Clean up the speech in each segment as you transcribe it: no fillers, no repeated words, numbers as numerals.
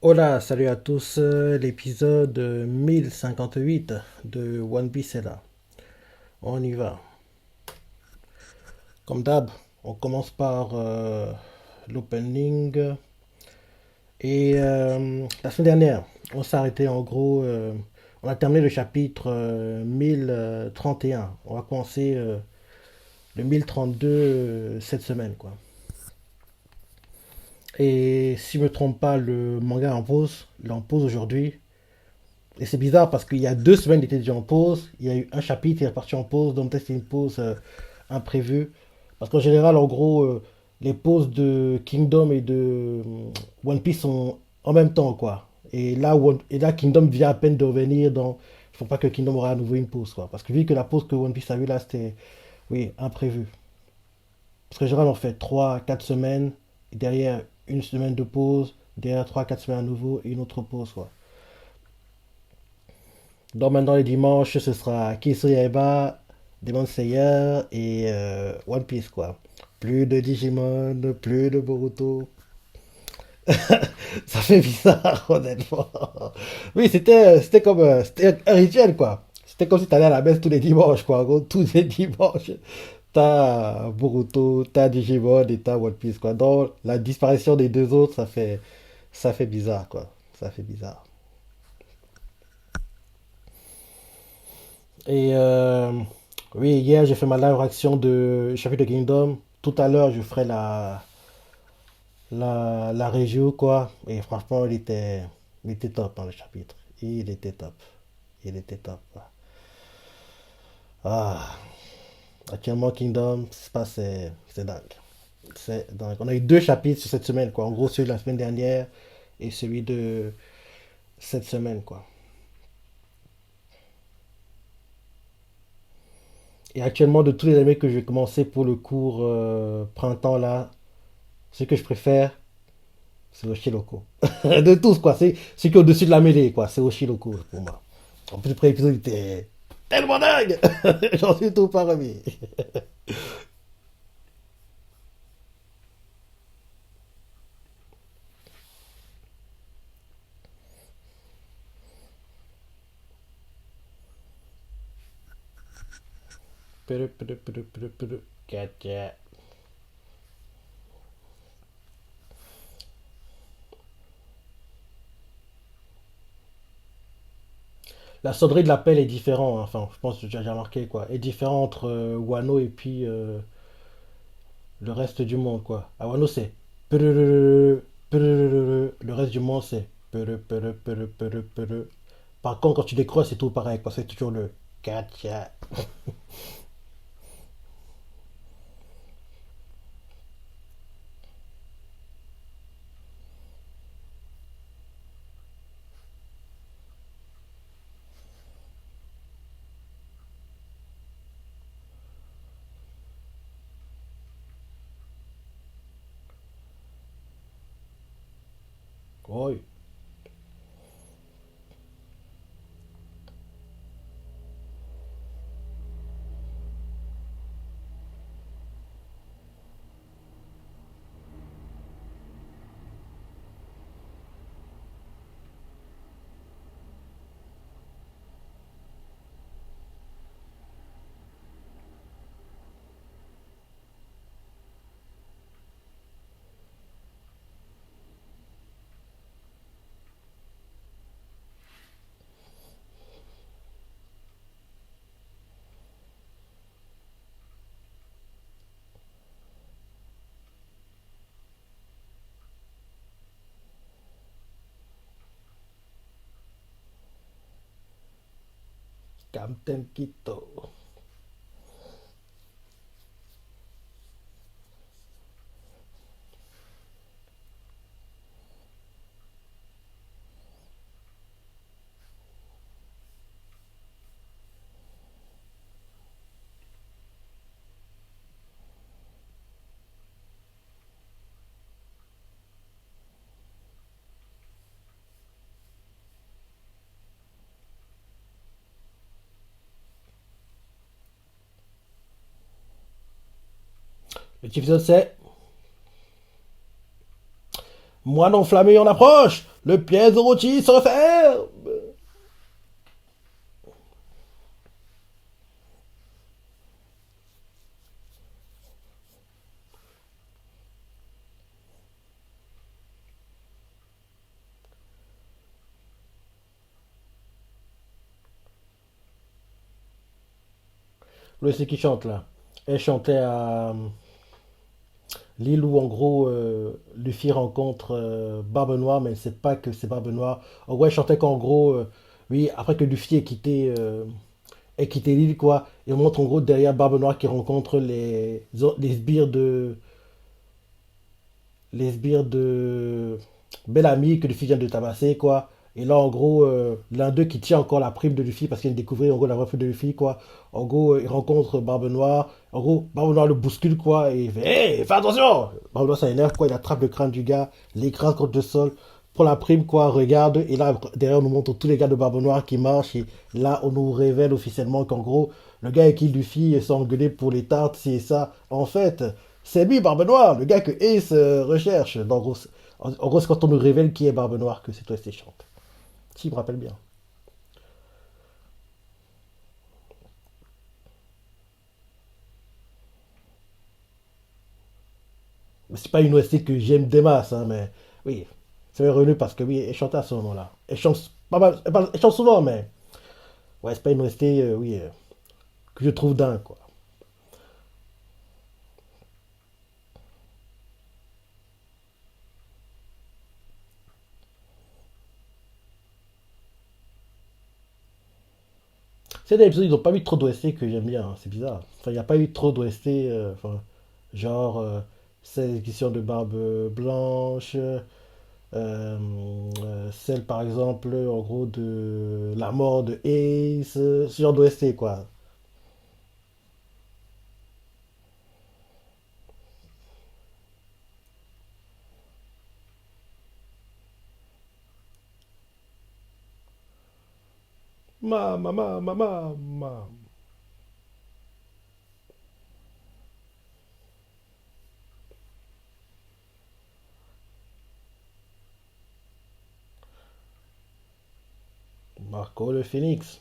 Hola, salut à tous. L'épisode 1058 de One Piece est là. On y va. Comme d'hab, on commence par l'opening. Et la semaine dernière, on s'est arrêté en gros. On a terminé le chapitre 1031. On va commencer le 1032 cette semaine, quoi. Et si je me trompe pas, le manga est en pause. Il est en pause aujourd'hui. Et c'est bizarre parce qu'il y a 2 semaines, il était déjà en pause. Il y a eu un chapitre, il est parti en pause. Donc peut-être c'est une pause imprévue. Parce qu'en général, en gros, les pauses de Kingdom et de One Piece sont en même temps, quoi. Et là, Kingdom vient à peine de revenir. Donc, il ne faut pas que Kingdom aura à nouveau une pause, quoi. Parce que vu que la pause que One Piece a vue là, c'était, oui, imprévu. Parce que généralement, on fait 3 4 semaines. Et derrière, une semaine de pause. Derrière 3 4 semaines à nouveau. Et une autre pause, quoi. Donc maintenant les dimanches, ce sera Kisu Yaiba, Demon Slayer et One Piece quoi. Plus de Digimon, plus de Boruto. Ça fait bizarre honnêtement. Oui, c'était comme c'était un rituel quoi. C'était comme si t'allais à la messe tous les dimanches quoi. En gros, tous les dimanches, t'as Boruto, t'as Digimon et t'as One Piece quoi. Donc la disparition des deux autres, ça fait bizarre quoi. Ça fait bizarre. Et oui, hier j'ai fait ma live réaction de chapitre de Kingdom. Tout à l'heure je ferai la review quoi. Et franchement il était top dans le chapitre. Il était top. Il était top. Ah, actuellement Kingdom, c'est dingue. C'est dingue. On a eu 2 chapitres sur cette semaine quoi. En gros celui de la semaine dernière et celui de cette semaine quoi. Et actuellement de tous les animés que je vais commencer pour le cours printemps là, ce que je préfère, c'est Oshiroko. De tous, quoi. C'est celui qui est au-dessus de la mêlée, quoi. C'est Oshiroko pour moi. En plus, le premier épisode était tellement dingue. J'en suis tout pas remis. Gotcha. La sonnerie de l'appel est différente. Enfin, je pense que j'ai déjà remarqué, quoi. Est différente entre Wano et puis le reste du monde, quoi. À Wano, c'est. Le reste du monde, c'est. Par contre, quand tu décroches, c'est tout pareil, quoi. C'est toujours le. Gotcha. Oui. Captain Quito. Le petit épisode, c'est Moine enflammé en approche. Le piège de rôti se referme. Le c'est qui chante là. Elle chantait à l'île où en gros Luffy rencontre Barbe Noire, mais elle sait pas que c'est Barbe Noire. En gros, elle chantait qu'en gros, oui, après que Luffy ait quitté l'île, quoi, et on montre en gros derrière Barbe Noire qui rencontre les sbires de Bellamy que Luffy vient de tabasser, quoi. Et là, en gros, l'un d'eux qui tient encore la prime de Luffy parce qu'il vient de découvrir en gros la vraie prime de Luffy, quoi. En gros, il rencontre Barbe Noire. En gros, Barbe Noire le bouscule, quoi. Et il fait hey, fais attention. Barbe Noire, ça énerve, quoi. Il attrape le crâne du gars, l'écrase contre le sol, prend la prime, quoi. Regarde. Et là, derrière, on nous montre tous les gars de Barbe Noire qui marchent. Et là, on nous révèle officiellement qu'en gros, le gars avec qui Luffy s'est engueulé pour les tartes, c'est ça. En fait, c'est lui, Barbe Noire, le gars que Ace recherche. En gros, c'est quand on nous révèle qui est Barbe Noire que c'est toi qui chante. Si, je me rappelle bien. Mais c'est pas une OST que j'aime des masses, hein, mais oui, c'est revenu parce que oui, elle chantait à ce moment-là. Elle chante pas mal, elle chante souvent, mais ouais, c'est pas une OST, oui, que je trouve dingue, quoi. C'est des épisodes, ils n'ont pas mis trop d'OST que j'aime bien, hein, c'est bizarre. Enfin, il n'y a pas eu trop d'OST, enfin, genre, celle qui sort de Barbe Blanche, celle par exemple, en gros, de la mort de Ace, ce genre d'OST, quoi. Ma. Marco le Phoenix.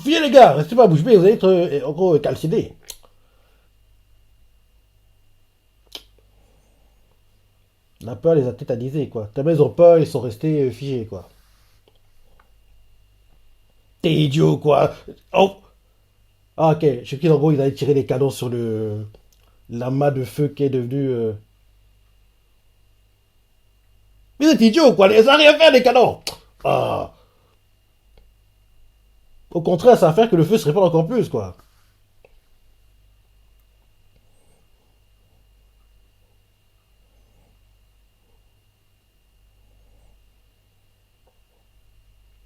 Fuyez les gars, restez pas bouche bée, vous allez être en gros calcinés. La peur les a tétanisés, quoi. Tellement ils ont peur, ils sont restés figés, quoi. T'es idiot, quoi. Oh. Ah, ok. Je sais qu'en gros, ils allaient tirer les canons sur le l'amas de feu qui est devenu. Mais vous êtes idiot, quoi. Ils n'ont rien fait, les canons. Ah. Au contraire, ça va faire que le feu se répand encore plus, quoi.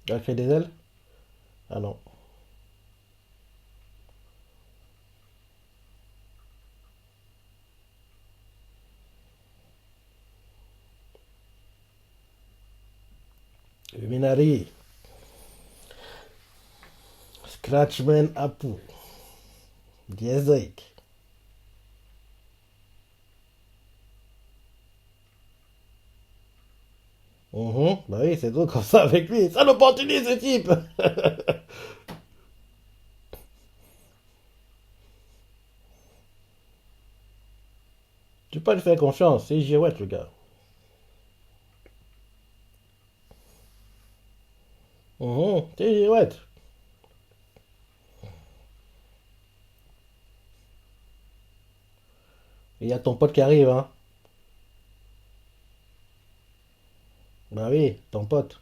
Il va créer des ailes. Ah non. Minari. Scratchman Apu. Diezek. Bah oui, c'est tout comme ça avec lui. Ça l'opportunise, ce type. Tu peux pas lui faire confiance. C'est girouette, le gars. C'est girouette. Il y a ton pote qui arrive, hein. Bah oui, ton pote.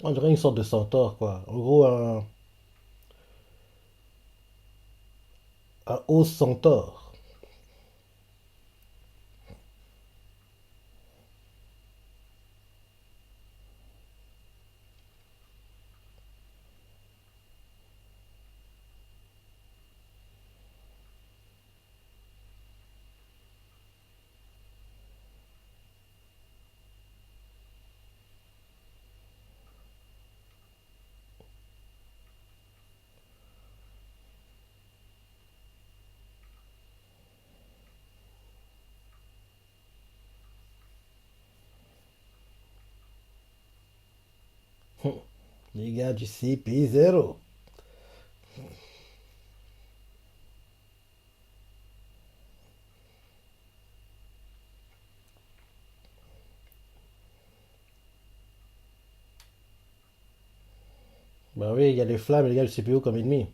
On dirait une sorte de centaure, quoi. En gros, un haut centaure. Les gars du CP0. Bah oui, il y a les flammes et les gars du CPO comme ennemis.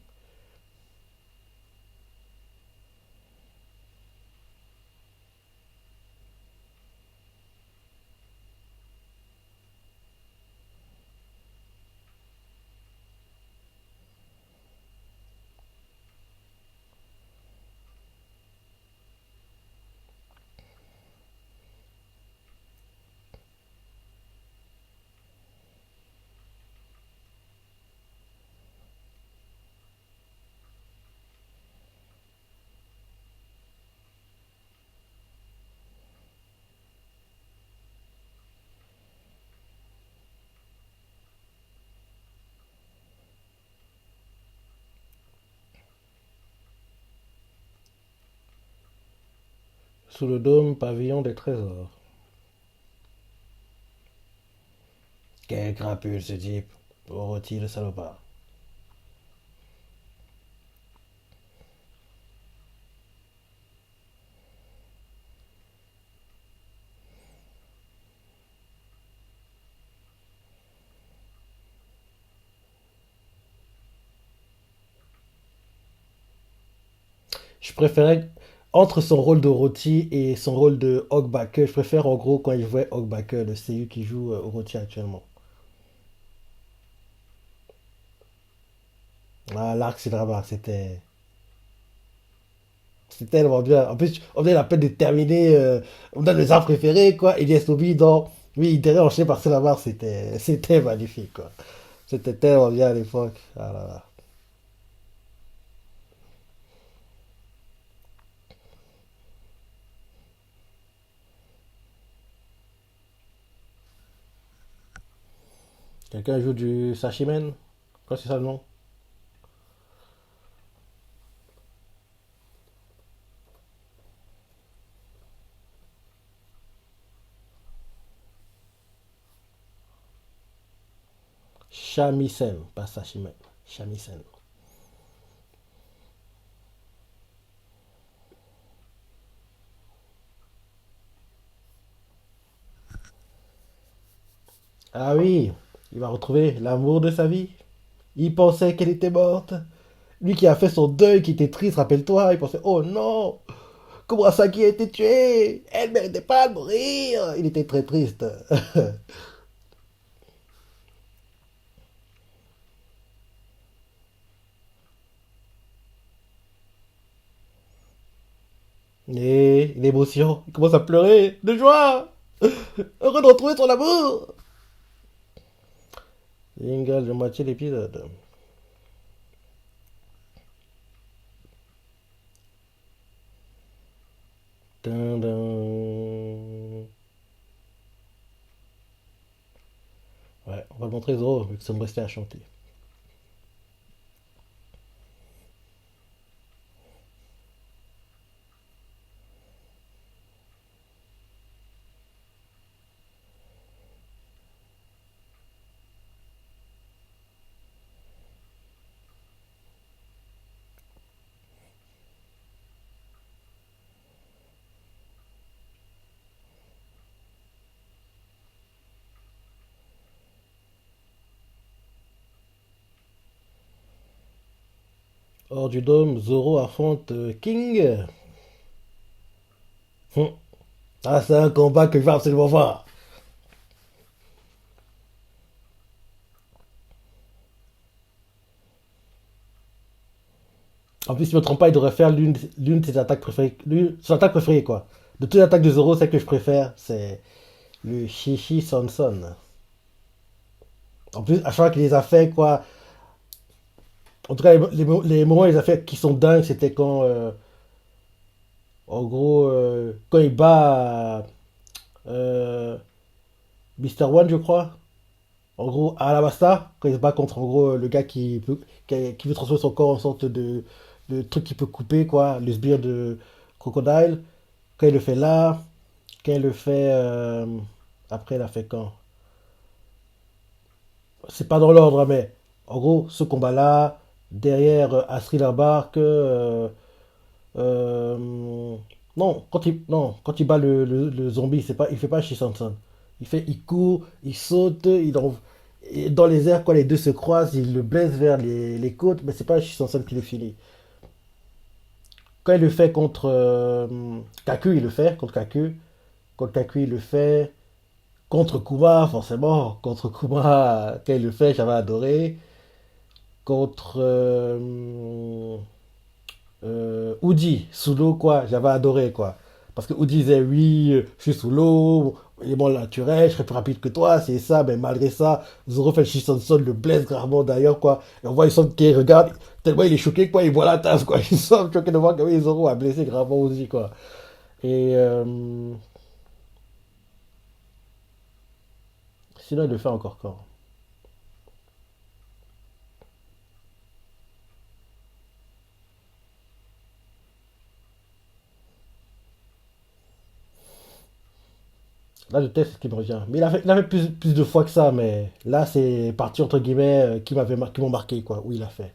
Sous le dôme, pavillon des trésors. Quel crapule ce type. Dorothy le salopard. Je préférais, entre son rôle de Orochi et son rôle de Hawkbacker, je préfère en gros quand il jouait Hawkbacker, le CU qui joue Orochi actuellement. Ah, l'arc Silverback, c'était tellement bien. En plus, on a la peine de terminer, on donne les arts préférés, quoi. Et SOB dans, oui, intérêt enchaîné par Silverback, c'était magnifique, quoi. C'était tellement bien à l'époque. Ah là là. Quelqu'un joue du Sashimen? Quoi, c'est ça le nom? Shamisen, pas Sashimen. Shamisen. Ah oui, il va retrouver l'amour de sa vie. Il pensait qu'elle était morte. Lui qui a fait son deuil, qui était triste, rappelle-toi, il pensait, oh non, Kurosaki a été tué, elle ne méritait pas de mourir. Il était très triste. Et l'émotion, il commence à pleurer de joie, heureux de retrouver son amour. Jingle de moitié l'épisode. Dun, dun. Ouais, on va le montrer Zoro, vu que ça me restait à chanter. Hors du dôme, Zoro affronte King. Hum. Ah, c'est un combat que je vais absolument voir. En plus, si je me trompe pas, il devrait faire l'une de ses attaques préférées. Son attaque préférée, quoi. De toutes les attaques de Zoro, celle que je préfère, c'est le Shishi Sonson. En plus, à chaque fois qu'il les a fait, quoi. En tout cas, les moments où il les a fait qui sont dingues, c'était quand, en gros, quand il bat Mister One, je crois. En gros, à Alabasta, quand il se bat contre, en gros, le gars qui veut transformer son corps en sorte de truc qui peut couper, quoi. Le sbire de Crocodile. Quand il le fait là, quand il le fait. Après, il a fait quand? C'est pas dans l'ordre, hein, mais en gros, ce combat-là, derrière Astrid Bark, non, quand il bat le zombie, il fait pas Shisansan. Il court, il saute, et dans les airs, quand les deux se croisent, il le blesse vers les côtes, mais c'est pas Shisansan qui le finit. Quand il le fait contre Kaku, il le fait contre Kaku. Contre Kaku, il le fait. Contre Kuma, forcément. Contre Kuma, quand il le fait, j'avais adoré. Contre Uji, sous l'eau, quoi, j'avais adoré, quoi. Parce que Uji disait, oui, je suis sous l'eau, élément naturel, je serai plus rapide que toi, c'est ça, mais malgré ça, Zoro fait le Shisonson, le blesse gravement d'ailleurs, quoi. Et on voit, il semble qu'il regarde, tellement il est choqué, quoi, il voit la tasse, quoi. Il semble choqué de voir que oui, Zoro a blessé gravement Uji, quoi. Et sinon, il le fait encore quand? Là, le test, c'est ce qui me revient. Mais il a fait plus de fois que ça, mais là, c'est parti, entre guillemets, qui m'ont marqué, quoi, où il a fait.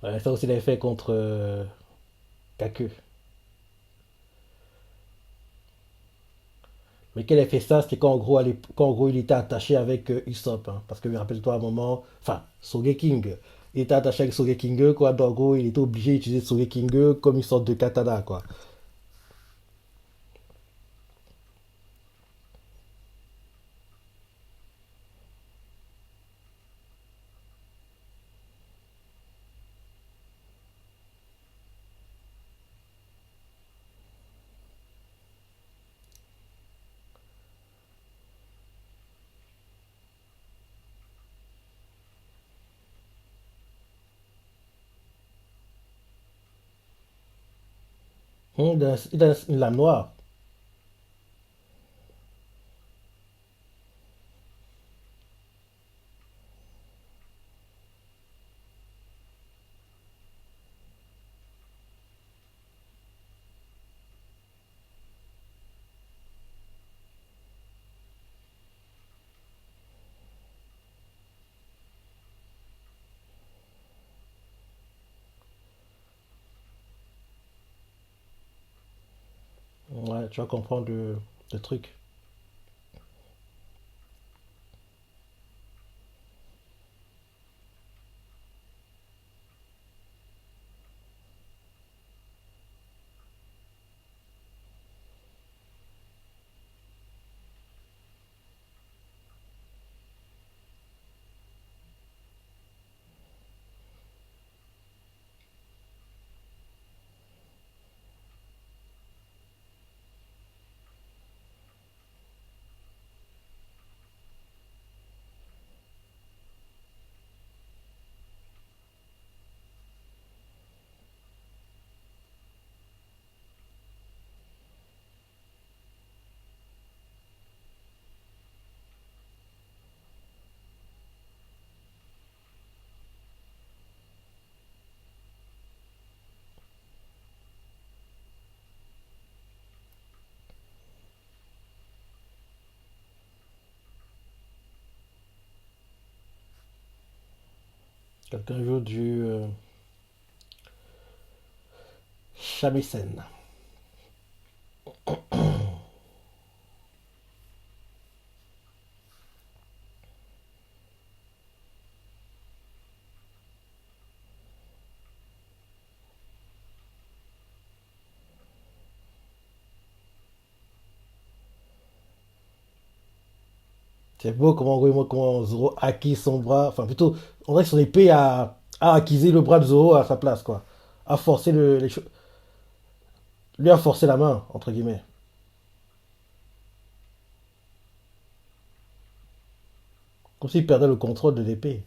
Ouais, ça aussi, il avait fait contre Kaku. Mais qu'elle a fait ça, c'était quand en gros il était attaché avec Usopp, hein. Parce que rappelle-toi à un moment, enfin, Sogeking. Il était attaché avec Sogeking, quoi. Donc en gros, il était obligé d'utiliser Sogeking comme une sorte de katana, quoi. Il a une lame noire. Ouais, tu vas comprendre le truc. Quelqu'un joue du shamisen. C'est beau comment, oui, moi, comment Zoro acquis son bras. Enfin, plutôt, on dirait que son épée a acquisé le bras de Zoro à sa place, quoi. A forcé lui a forcé la main, entre guillemets. Comme s'il perdait le contrôle de l'épée.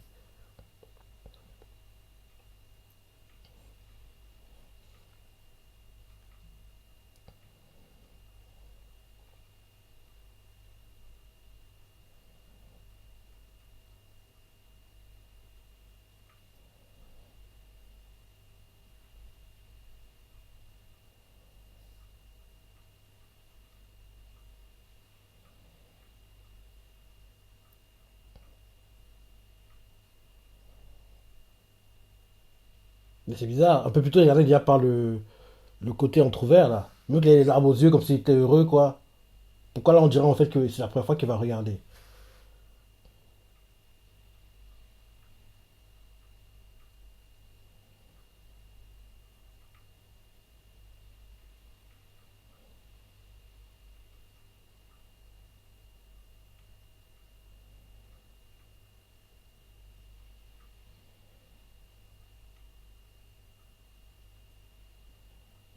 Mais c'est bizarre. Un peu plus tôt, il regardait déjà par le côté entrouvert, là. Mieux qu'il ait les larmes aux yeux, comme s'il était heureux, quoi. Pourquoi là, on dirait en fait que c'est la première fois qu'il va regarder.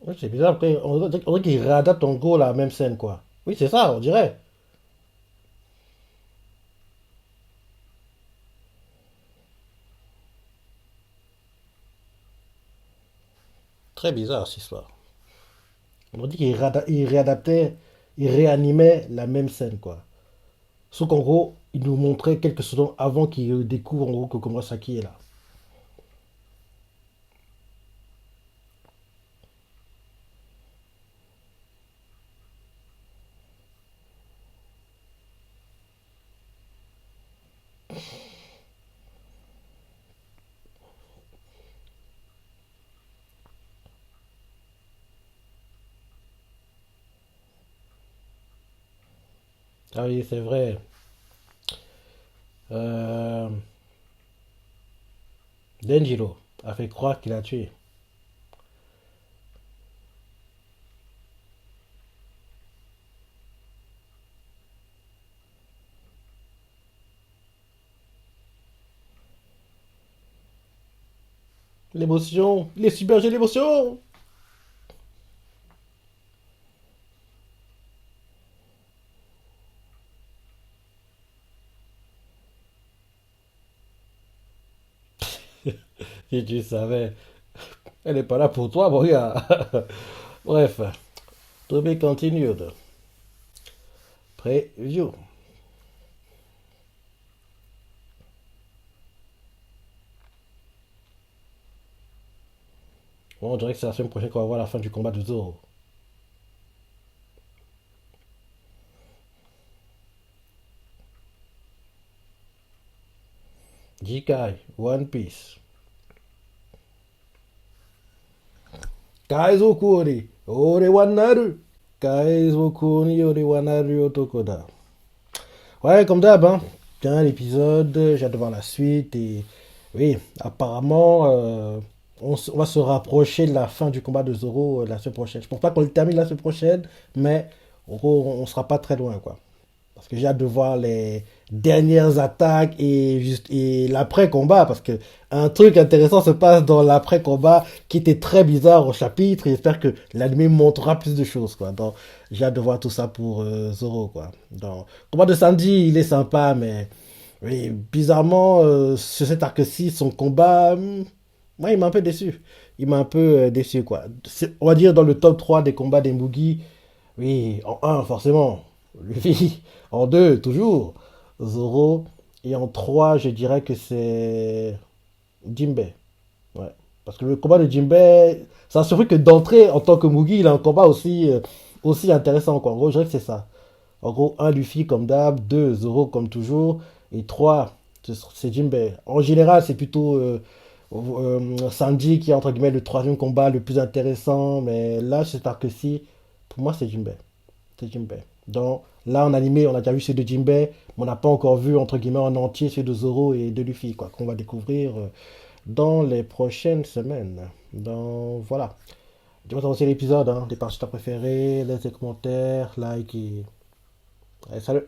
Ouais, c'est bizarre. Après, on dirait qu'il réadapte en gros la même scène, quoi. Oui, c'est ça, on dirait. Très bizarre, cette histoire. On dit qu'il réadaptait, il réanimait la même scène, quoi. Sauf qu'en gros, il nous montrait quelques secondes avant qu'il découvre en gros que Komurasaki est là. Ah oui, c'est vrai. Euh, Denjiro a fait croire qu'il a tué. L'émotion, il est submergé d'émotion. Si tu savais, elle n'est pas là pour toi, mon gars. Bref, to be continued. Preview. Bon, on dirait que c'est la semaine prochaine qu'on va voir la fin du combat de Zoro. Jikai, One Piece. Kaizoku ni ore wa naru. Kaizoku ni ore wa naru otoko da. Ouais, comme d'hab, hein. Bien l'épisode, j'ai hâte de voir la suite. Et oui, apparemment, on va se rapprocher de la fin du combat de Zoro la semaine prochaine. Je pense pas qu'on le termine la semaine prochaine, mais en gros, on sera pas très loin, quoi. Parce que j'ai hâte de voir les dernières attaques et l'après-combat. Parce que un truc intéressant se passe dans l'après-combat qui était très bizarre au chapitre. Et j'espère que l'anime montrera plus de choses, quoi. Donc, j'ai hâte de voir tout ça pour Zoro, quoi. Donc, le combat de Sanji, il est sympa, mais oui, bizarrement, sur cet arc-ci, son combat, ouais, il m'a un peu déçu. Il m'a un peu déçu, quoi. On va dire dans le top 3 des combats des Mugi, oui, en un forcément. Lui, en 2 toujours. Zoro. Et en 3 je dirais que c'est Jinbei. Ouais. Parce que le combat de Jinbei, ça a surpris que d'entrée, en tant que Mugi, il a un combat aussi intéressant, quoi. En gros, je dirais que c'est ça. En gros, un Luffy comme d'hab, 2 Zoro comme toujours, et 3 c'est Jinbei. En général, c'est plutôt Sanji qui est entre guillemets le troisième combat le plus intéressant, mais là, cet arc-ci, pour moi, c'est Jinbei. C'est Jinbei. Donc là, en animé, on a déjà vu ceux de Jinbei, mais on n'a pas encore vu, entre guillemets, en entier ceux de Zoro et de Luffy, quoi, qu'on va découvrir dans les prochaines semaines. Donc voilà. Dis-moi aussi l'épisode, hein, des parties préférées, laisse des commentaires, like et... Allez, salut!